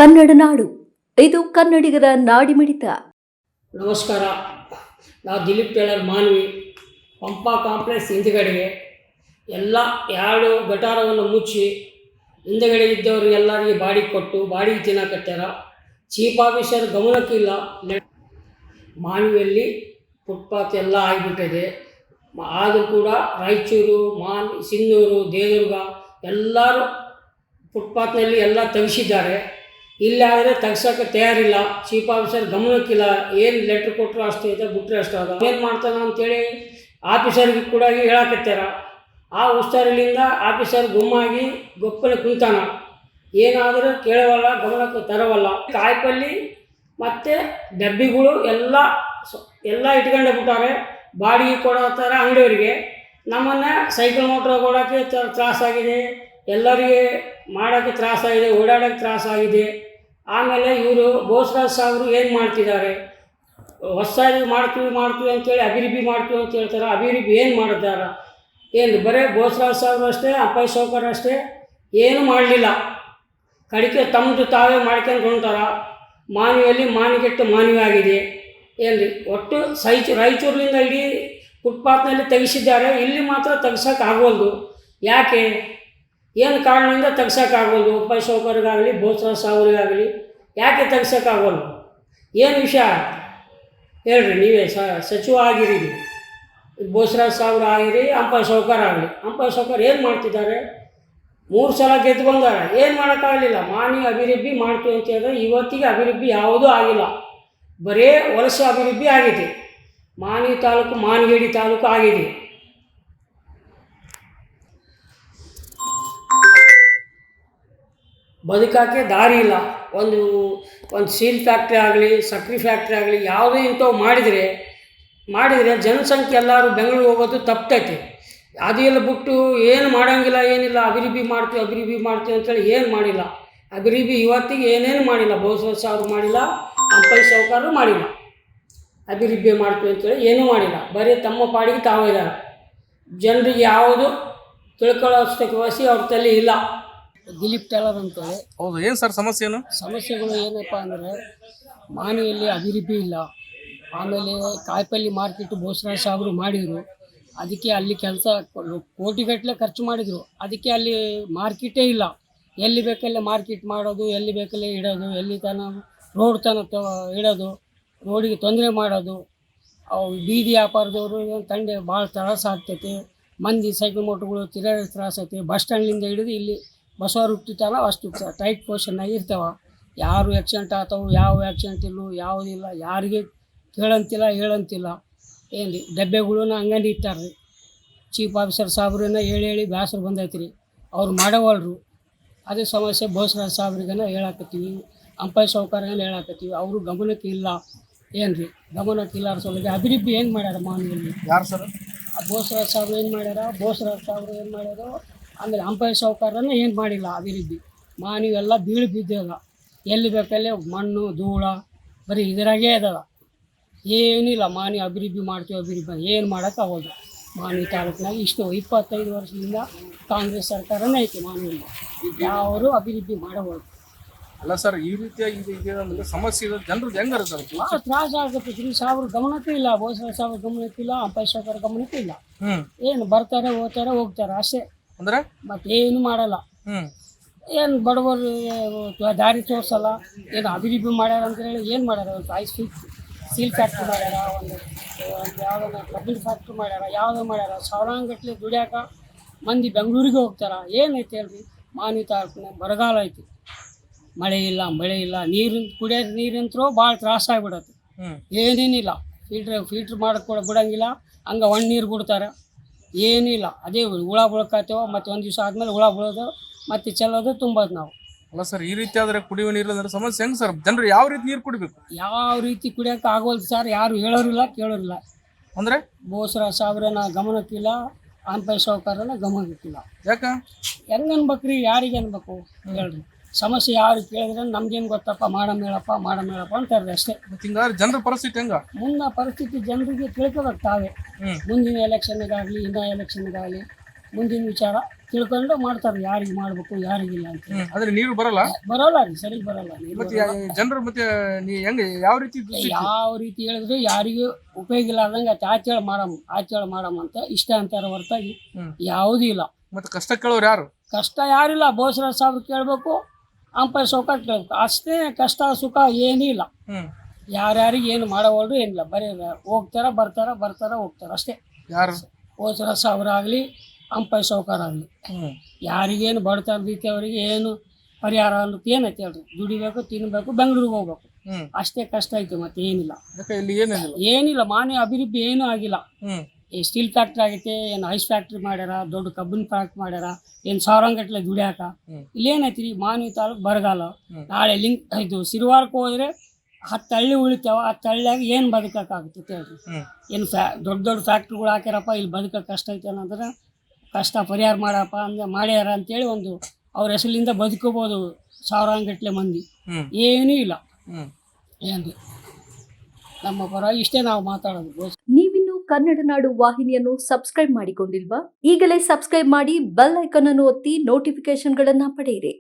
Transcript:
ಕನ್ನಡ ನಾಡು, ಇದು ಕನ್ನಡಿಗರ ನಾಡಿಮಿಡಿತ. ನಮಸ್ಕಾರ. ನಾವು ದಿಲೀಪ್ ಟೇಲರ್ ಮಾನ್ವಿ. ಪಂಪ ಕಾಂಪ್ಲೆಕ್ಸ್ ಹಿಂದುಗಡೆಗೆ ಎಲ್ಲ 2 ಗಟಾರವನ್ನು ಮುಚ್ಚಿ ಹಿಂದುಗಡೆ ಇದ್ದವರು ಎಲ್ಲರಿಗೆ ಬಾಡಿಗೆ ಕೊಟ್ಟು ಬಾಡಿಗೆ ತಿನ್ನಕತ್ತಾರ. ಚೀಫ್ ಆಫೀಸರ್ ಗಮನಕ್ಕಿಲ್ಲ. ಮಾನ್ವಿಯಲ್ಲಿ ಫುಟ್ಪಾತ್ ಎಲ್ಲ ಆಗಿಬಿಟ್ಟಿದೆ. ಆದರೂ ಕೂಡ ರಾಯಚೂರು, ಸಿನ್ನೂರು, ದೇವದುರ್ಗ ಎಲ್ಲರೂ ಫುಟ್ಪಾತ್ನಲ್ಲಿ ಎಲ್ಲ ತೆಗೆಸಿದ್ದಾರೆ. ಇಲ್ಲಾದರೆ ತೆಗ್ಸೋಕ್ಕೆ ತಯಾರಿಲ್ಲ. ಚೀಫ್ ಆಫೀಸರ್ ಗಮನಕ್ಕಿಲ್ಲ. ಏನು ಲೆಟ್ರ್ ಕೊಟ್ಟರು ಅಷ್ಟೇ ಇದೆ, ಬಿಟ್ಟರೆ ಅಷ್ಟೇ ಅದ. ಏನು ಮಾಡ್ತಾನೆ ಅಂತೇಳಿ ಆಫೀಸರ್ಗೆ ಕೂಡ ಹೇಳಕತ್ತಾರ. ಆ ಹುಷಾರಿಲಿಂದ ಆಫೀಸರ್ ಗುಮ್ಮಾಗಿ ಗೊಪ್ಪನೆ ಕುಂತಾನ. ಏನಾದರೂ ಕೇಳವಲ್ಲ, ಗಮನಕ್ಕೆ ತರವಲ್ಲ. ಕಾಯಿಪಲ್ಲಿ ಮತ್ತು ಡಬ್ಬಿಗಳು ಎಲ್ಲ ಇಟ್ಕೊಂಡೆ ಬಿಟ್ಟಾರೆ. ಬಾಡಿಗೆ ಕೊಡತ್ತಾರೆ ಅಂಗಡಿಯವರಿಗೆ. ನಮ್ಮನ್ನು ಸೈಕಲ್ ಮೋಟ್ರ್ ಕೊಡೋಕ್ಕೆ ತ್ರಾಸಾಗಿದೆ, ಎಲ್ಲರಿಗೆ ಮಾಡೋಕ್ಕೆ ತ್ರಾಸಾಗಿದೆ, ಓಡಾಡೋಕ್ಕೆ ತ್ರಾಸಾಗಿದೆ. ಆಮೇಲೆ ಇವರು ಬೋಸರಾಜ್ ಸಾಹೇಬರು ಏನು ಮಾಡ್ತಿದ್ದಾರೆ, ಹೊಸದಾಗಿ ಮಾಡ್ತೀವಿ ಅಂತೇಳಿ ಅಭಿವೃದ್ಧಿ ಮಾಡ್ತೀವಿ ಅಂತ ಹೇಳ್ತಾರೆ. ಅಭಿವೃದ್ಧಿ ಏನು ಮಾಡಿದ್ದಾರೆ? ಏನು ಬರೀ ಬೋಸರಾಜ್ ಸಾಹೇಬರು ಅಷ್ಟೇ, ಅಪ್ಪಯ್ಯ ಸಾವ್ಕಾರ ಅಷ್ಟೇ, ಏನು ಮಾಡಲಿಲ್ಲ. ಕಡಿಕೆ ತಮ್ಮದು ತಾವೇ ಮಾಡ್ಕೊಂಡು ಹೊಂಟಾರ. ಮಾನವಿಯಲ್ಲಿ ಮಾನಗೆಟ್ಟು ಮಾನವಿ ಆಗಿದೆ. ಏನು ಒಟ್ಟು ರಾಯಚೂರಿನಿಂದ ಇಡೀ ಫುಟ್ಪಾತ್ನಲ್ಲಿ ತೆಗೆಸಿದ್ದಾರೆ. ಇಲ್ಲಿ ಮಾತ್ರ ತೆಗ್ಸೋಕ್ಕಾಗೋಲ್ದು. ಯಾಕೆ, ಏನು ಕಾರಣದಿಂದ ತೆಗ್ಸೋಕ್ಕಾಗೋಲ್ದು? ಅಪ್ಪಯ್ಯ ಸಾವ್ಕಾರಿಗಾಗಲಿ ಬೋಸರಾಜ್ ಸಾಹೇಬರಿಗಾಗಲಿ ಯಾಕೆ ತೆಗ್ಸೋಕ್ಕಾಗೋಲ್ದು? ಏನು ವಿಷಯ ಹೇಳ್ರಿ. ನೀವೇ ಸಚಿವ ಆಗಿರಿ, ಬೋಸರಾಜ್ ಸಾಹೇಬ್ರು ಆಗಿರಿ, ಅಪ್ಪಯ್ಯ ಸಾವ್ಕಾರ ಆಗಲಿ. ಅಪ್ಪಯ್ಯ ಸಾವ್ಕಾರ ಏನು ಮಾಡ್ತಿದ್ದಾರೆ? 3 ಸಲ ಗೆದ್ದು ಬಂದಾರೆ. ಏನು ಮಾಡೋಕ್ಕಾಗಲಿಲ್ಲ. ಮಾನವಿ ಅಭಿವೃದ್ಧಿ ಮಾಡ್ತೀವಿ ಅಂತ ಹೇಳಿದ್ರೆ ಇವತ್ತಿಗೆ ಅಭಿವೃದ್ಧಿ ಯಾವುದೂ ಆಗಿಲ್ಲ. ಬರೇ ವಲಸೆ ಅಭಿವೃದ್ಧಿ ಆಗಿದೆ. ಮಾನವಿ ತಾಲೂಕು, ಮಾನಗೇಡಿ ತಾಲೂಕು ಆಗಿದೆ. ಬದುಕೋಕ್ಕೆ ದಾರಿ ಇಲ್ಲ. ಒಂದು ಸೀಲ್ ಫ್ಯಾಕ್ಟ್ರಿ ಆಗಲಿ, ಸಕ್ರೆ ಫ್ಯಾಕ್ಟ್ರಿ ಆಗಲಿ, ಯಾವುದೇ ಇಂಥವು ಮಾಡಿದರೆ ಜನಸಂಖ್ಯೆ ಎಲ್ಲರೂ ಬೆಂಗಳೂರು ಹೋಗೋದು ತಪ್ತೈತಿ. ಅದೆಲ್ಲ ಬಿಟ್ಟು ಏನು ಮಾಡೋಂಗಿಲ್ಲ, ಏನಿಲ್ಲ. ಅಭಿವೃದ್ಧಿ ಮಾಡ್ತೀವಿ ಅಂತೇಳಿ ಏನು ಮಾಡಿಲ್ಲ. ಅಭಿವೃದ್ಧಿ ಇವತ್ತಿಗೆ ಏನೇನು ಮಾಡಿಲ್ಲ. ಬೋಸರಾಜ್ ಸಾಹೇಬರು ಮಾಡಿಲ್ಲ, ಅಪ್ಪಯ್ಯ ಸಾವ್ಕಾರರು ಮಾಡಿಲ್ಲ. ಅಭಿವೃದ್ಧಿ ಮಾಡ್ತೀವಿ ಅಂತೇಳಿ ಏನೂ ಮಾಡಿಲ್ಲ. ಬರೀ ತಮ್ಮ ಪಾಡಿಗೆ ತಾವು ಇದ್ದಾರೆ. ಜನರಿಗೆ ಯಾವುದು ತಿಳ್ಕೊಳ್ಳೋಷ್ಟಕ್ಕೆ ವಸಿ ಅವ್ರ ತಲೆ ಇಲ್ಲ. ದಿಲೀಪ್ ಟೇಲರ್ ಅಂತೇಳಿ. ಹೌದು. ಏನು ಸರ್ ಸಮಸ್ಯೆ? ಸಮಸ್ಯೆಗಳು ಏನಪ್ಪ ಅಂದರೆ, ಮಾನವಿಯಲ್ಲಿ ಅಭಿವೃದ್ಧಿ ಇಲ್ಲ. ಆಮೇಲೆ ಕಾಯಿಪಲ್ಲಿ ಮಾರ್ಕೆಟು ಬೋಸರಾಜ್ ಸಾಹೇಬರು ಮಾಡಿದರು. ಅದಕ್ಕೆ ಅಲ್ಲಿ ಕೆಲಸ ಕೋಟಿಗಟ್ಟಲೆ ಖರ್ಚು ಮಾಡಿದರು. ಅದಕ್ಕೆ ಅಲ್ಲಿ ಮಾರ್ಕೆಟೇ ಇಲ್ಲ. ಎಲ್ಲಿ ಬೇಕಲ್ಲೇ ಮಾರ್ಕೆಟ್ ಮಾಡೋದು, ಎಲ್ಲಿ ಬೇಕಲ್ಲೇ ಇಡೋದು, ಎಲ್ಲಿ ರೋಡ್ ಇಡೋದು, ರೋಡಿಗೆ ತೊಂದರೆ ಮಾಡೋದು. ಅವು ಬೀದಿ ವ್ಯಾಪಾರದವರು ತಂಡೆ ಭಾಳ ತ್ರಾಸ ಆಗ್ತೈತೆ. ಮಂದಿ ಸೈಕಲ್ ಮೋಟ್ರುಗಳು ತಿರುಗಾಡೋಕ್ಕೆ ತ್ರಾಸ ಐತೆ. ಬಸ್ ಸ್ಟ್ಯಾಂಡ್ಲಿಂದ ಹಿಡಿದು ಇಲ್ಲಿ ಬಸವ ಹುಟ್ಟುತ್ತಾವ ಅಷ್ಟು ಟೈಟ್ ಪೊಸಿಷನ್ನಾಗಿ ಇರ್ತಾವೆ. ಯಾರು ಆ್ಯಕ್ಸಿಡೆಂಟ್ ಆಗ್ತಾವೆ, ಯಾವ ಆ್ಯಕ್ಸಿಡೆಂಟ್ ಇಲ್ಲೂ ಯಾವುದಿಲ್ಲ. ಯಾರಿಗೆ ಹೇಳಂತಿಲ್ಲ. ಏನು ರೀ, ಡಬ್ಬೆಗಳೂ ಹಂಗಂದು ಇಟ್ಟಾರ್ರಿ. ಚೀಫ್ ಆಫೀಸರ್ ಸಾಹೇಬ್ರನ್ನ ಹೇಳಿ ಬೇಸರ ಬಂದೈತೆ ರೀ. ಅವ್ರು ಮಾಡೋವಲ್ರು. ಅದೇ ಸಮಸ್ಯೆ ಬೋಸರಾಜ್ ಸಾಹೇಬ್ರಿಗನ ಹೇಳಾಕತ್ತೀವಿ, ಅಪ್ಪಯ್ಯ ಸಾವ್ಕಾರಿಗನ ಹೇಳಾಕತ್ತೀವಿ. ಅವರು ಗಮನಕ್ಕೆ ಇಲ್ಲ. ಏನು ರೀ, ಗಮನಕ್ಕಿಲ್ಲ. ಸಲುವಾಗಿ ಅಭಿವೃದ್ಧಿ ಏನು ಮಾಡ್ಯಾರ ಮಾನವಿಯಲ್ಲಿ? ಯಾರು ಸರ್? ಬೋಸರಾಜ್ ಸಾಹೇಬ್ರು ಏನು ಮಾಡ್ಯಾರ? ಬೋಸರಾಜ್ ಸಾಹೇಬ್ರು ಏನು ಮಾಡ್ಯಾರೋ? ಆಮೇಲೆ ಅಪ್ಪಯ್ಯ ಸಾವ್ಕಾರನ ಏನು ಮಾಡಿಲ್ಲ ಅಭಿವೃದ್ಧಿ. ಮಾನವಿಯೆಲ್ಲ ಬೀಳು ಬಿದ್ದಲ್ಲ. ಎಲ್ಲಿ ಬೇಕಲ್ಲೇ ಮಣ್ಣು ಧೂಳ ಬರೀ ಇದರಾಗೇ ಇದಾವ. ಏನಿಲ್ಲ. ಮಾನವಿ ಅಭಿವೃದ್ಧಿ ಮಾಡ್ತೀವಿ ಏನು ಮಾಡೋಕ್ಕಾಗೋದು. ಮಾನವಿ ತಾಲೂಕಿನಾಗ ಇಷ್ಟು 25 ವರ್ಷದಿಂದ ಕಾಂಗ್ರೆಸ್ ಸರ್ಕಾರನೇ ಐತಿ. ಮಾನವಿಯಲ್ಲಿ ಯಾರು ಅಭಿವೃದ್ಧಿ ಮಾಡಬಹುದು. ಅಲ್ಲ ಸರ್, ಈ ರೀತಿಯಾಗಿ ಸಮಸ್ಯೆ ಇದೆ. ಜನರಿಗೆ ಹೆಂಗಾರ ಸರ್ ತ್ರಾಸ ಆಗುತ್ತೆ. ಶ್ರೀ ಸಾಹೇಬ್ರ ಗಮನಕ್ಕೂ ಇಲ್ಲ, ಬೋಸರಾಜ್ ಸಾಹೇಬ್ರ ಗಮನಕ್ಕಿಲ್ಲ, ಅಪ್ಪಯ್ಯ ಸಾವ್ಕಾರ ಗಮನಕ್ಕೂ ಇಲ್ಲ. ಏನು ಬರ್ತಾರೆ, ಹೋಗ್ತಾರೆ ಅಷ್ಟೇ. ಅಂದ್ರೆ ಮತ್ತೇನು ಮಾಡಲ್ಲ. ಏನು ಬಡವರು ದಾರಿ ತೋರಿಸಲ್ಲ. ಏನು ಅಭಿವೃದ್ಧಿ ಮಾಡ್ಯಾರ ಅಂತ ಹೇಳಿ ಏನು ಮಾಡ್ಯಾರ? ಒಂದು ಸೀಲ್ ಫ್ಯಾಕ್ಟ್ರಿ ಮಾಡ್ಯಾರ, ಒಂದು ಯಾವುದನ್ನ ಕಬ್ಬಿಣ ಫ್ಯಾಕ್ಟ್ರಿ ಮಾಡ್ಯಾರ, ಯಾವುದೋ ಮಾಡ್ಯಾರ. ಸಾವಿರಾಂಗಟ್ಲೆ ದುಡಿಯಾಕ ಮಂದಿ ಬೆಂಗಳೂರಿಗೆ ಹೋಗ್ತಾರೆ. ಏನೈತೆ ಹೇಳ್ರಿ, ಮಾನವಿ ತಾಲೂಕಿನ ಬರಗಾಲ ಐತಿ. ಮಳೆ ಇಲ್ಲ. ಕುಡಿಯೋ ನೀರಿಂತರೂ ಭಾಳ ತ್ರಾಸ ಆಗಿಬಿಡತ್ತೆ. ಏನೇನಿಲ್ಲ. ಫಿಲ್ಟ್ರ್ ಮಾಡಕ್ಕೆ ಕೂಡ ಬಿಡೋಂಗಿಲ್ಲ. ಹಂಗೆ ಒಣ ನೀರು ಬಿಡ್ತಾರೆ. ಏನಿಲ್ಲ. ಅದೇ ಹುಳ ಬೀಳ್ಕಾತೇವ. ಮತ್ತು ಒಂದು ದಿವಸ ಆದಮೇಲೆ ಹುಳ ಬೀಳೋದು, ಮತ್ತು ಚೆಲ್ಲೋದು, ತುಂಬೋದು ನಾವು. ಅಲ್ಲ ಸರ್, ಈ ರೀತಿ ಆದರೆ ಕುಡಿಯುವ ನೀರು ಅಂದ್ರೆ ಸಮಸ್ಯೆ ಹೆಂಗೆ ಸರ್? ಜನರು ಯಾವ ರೀತಿ ನೀರು ಕುಡಿಬೇಕು? ಯಾವ ರೀತಿ ಕುಡಿಯೋಕೆ ಆಗೋಲ್ದು ಸರ್. ಯಾರು ಹೇಳೋರಿಲ್ಲ, ಕೇಳೋರಿಲ್ಲ. ಅಂದರೆ ಬೋಸರಾಜ್ ಸಾಹೇಬ್ರನ್ನ ಗಮನಕ್ಕಿಲ್ಲ, ಅಪ್ಪಯ್ಯ ಸಾವ್ಕಾರನ ಗಮನಕ್ಕಿಲ್ಲ. ಯಾಕೆ ಹೆಂಗೆ ಅನ್ಬೇಕ್ರಿ? ಯಾರಿಗೆ ಅನ್ಬೇಕು ಹೇಳ್ರಿ? ಸಮಸ್ಯೆ ಯಾರು ಕೇಳಿದ್ರೆ ನಮ್ಗೇನು ಗೊತ್ತಪ್ಪ, ಮಾಡಮೇಳಪ್ಪ ಅಂತಾರೆ ಅಷ್ಟೇ. ಹಿಂಗಾದ್ರೆ ಜನರ ಪರಿಸ್ಥಿತಿ ಹೆಂಗ? ಮುಂದೆ ಪರಿಸ್ಥಿತಿ ಜನರಿಗೆ ತಿಳ್ಕೊಬೇಕು ತಾವೇ. ಮುಂದಿನ ಎಲೆಕ್ಷನ್ಗಾಗಲಿ, ಇನ್ನೂ ಎಲೆಕ್ಷನ್ಗಾಗಲಿ ಮುಂದಿನ ವಿಚಾರ ತಿಳ್ಕೊಂಡು ಮಾಡ್ತಾರೆ, ಯಾರಿಗೆ ಮಾಡಬೇಕು ಯಾರಿಗಿಲ್ಲ ಅಂತ. ಆದ್ರೆ ನೀರು ಬರಲ್ಲ. ಬರೋಲ್ಲ ರೀ, ಸರಿ ಬರೋಲ್ಲ ನೀರು ಮತ್ತೆ ಬರೋಲ್ಲ. ಜನರು ಮತ್ತೆ ನೀ ಹೆಂಗೆ ಯಾವ ರೀತಿ ಯಾವ ರೀತಿ ಹೇಳಿದ್ರೆ ಯಾರಿಗೂ ಉಪಯೋಗ ಇಲ್ಲಾರ್ದಂಗೆ ಆಚೇಳು ಮಾಡಮ್ಮ ಅಂತ ಇಷ್ಟ ಅಂತಾರೆ ಹೊರತಾಗಿ ಯಾವುದೂ ಇಲ್ಲ. ಮತ್ತೆ ಕಷ್ಟ ಕೇಳೋರು ಯಾರು? ಕಷ್ಟ ಯಾರಿಲ್ಲ, ಬೋಸರಾಜ್ ಸಾಬ್ರು ಕೇಳಬೇಕು, ಅಂಪೈರ್ ಸೌಕರ್ ಕೇಳಬೇಕು, ಅಷ್ಟೇ. ಕಷ್ಟ ಸುಖ ಏನೂ ಇಲ್ಲ. ಯಾರ್ಯಾರಿಗೆ ಏನು ಮಾಡೋವಲ್ರು ಏನಿಲ್ಲ, ಬರೀ ಹೋಗ್ತಾರ ಬರ್ತಾರ ಹೋಗ್ತಾರ ಅಷ್ಟೇ. ಯಾರು? ಬೋಸರಾಜ್ ಸಾಬ್ರಾಗಲಿ ಅಂಪೈರ್ ಸೌಕರ್ ಆಗಲಿ ಯಾರಿಗೇನು ಬಡತನ ರೀತಿ ಅವರಿಗೆ ಏನು ಪರಿಹಾರ ಅನ್ನೋದು ಏನೈತೆ ಹೇಳ್ರಿ. ದುಡಿಬೇಕು, ತಿನ್ನಬೇಕು, ಬೆಂಗಳೂರಿಗೆ ಹೋಗ್ಬೇಕು, ಅಷ್ಟೇ ಕಷ್ಟ ಐತೆ, ಮತ್ತೆ ಏನಿಲ್ಲ. ಇಲ್ಲಿ ಏನಿಲ್ಲ, ಮಾನವ ಅಭಿವೃದ್ಧಿ ಏನೂ ಆಗಿಲ್ಲ. ಈ ಸ್ಟೀಲ್ ಫ್ಯಾಕ್ಟ್ರಿ ಆಗೈತೆ, ಏನು ಐಸ್ ಫ್ಯಾಕ್ಟ್ರಿ ಮಾಡ್ಯಾರ, ದೊಡ್ಡ ಕಬ್ಬಿನ ಫ್ಯಾಕ್ಟ್ರಿ ಮಾಡ್ಯಾರ, ಏನು ಸಾವಿರಂಗಟ್ಲೆ ದುಡಿಯಾಕ. ಇಲ್ಲೇನೈತಿ ರೀ, ಮಾನವಿ ತಾಲೂಕು ಬರಗಾಲ. ನಾಳೆ ಇದು ಸಿರುವಾರಕ್ಕೆ ಹೋದ್ರೆ 10 ಹಳ್ಳಿ ಉಳಿತಾವ, 10 ಹಳ್ಳಿಯಾಗ ಏನು ಬದುಕಕ್ಕಾಗುತ್ತೆ ಹೇಳ್ರಿ. ಏನು ದೊಡ್ಡ ಫ್ಯಾಕ್ಟ್ರಿಗಳು ಹಾಕ್ಯಾರಪ್ಪ, ಇಲ್ಲಿ ಬದುಕಕ್ಕೆ ಕಷ್ಟ ಐತೆ ಅನ್ನೋದ್ರೆ ಕಷ್ಟ ಪರಿಹಾರ ಮಾಡಪ್ಪ ಅಂದ್ರೆ ಮಾಡ್ಯಾರ ಅಂತೇಳಿ ಒಂದು ಅವ್ರ ಹೆಸರಿಂದ ಬದುಕೋಬೋದು ಸಾವಿರಾಂಗಟ್ಲೆ ಮಂದಿ. ಏನೂ ಇಲ್ಲ ಏನ್ರಿ. ನಮ್ಮ ಪರ ಇಷ್ಟೇ ನಾವು ಮಾತಾಡೋದು. ನೀವಿನ್ನು ಕನ್ನಡ ನಾಡು ವಾಹಿನಿಯನ್ನು ಸಬ್ಸ್ಕ್ರೈಬ್ ಮಾಡಿಕೊಂಡಿಲ್ವಾ? ಈಗಲೇ ಸಬ್ಸ್ಕ್ರೈಬ್ ಮಾಡಿ, ಬೆಲ್ ಐಕಾನ್ ಅನ್ನು ಒತ್ತಿ ನೋಟಿಫಿಕೇಶನ್ಗಳನ್ನ ಪಡೆಯಿರಿ.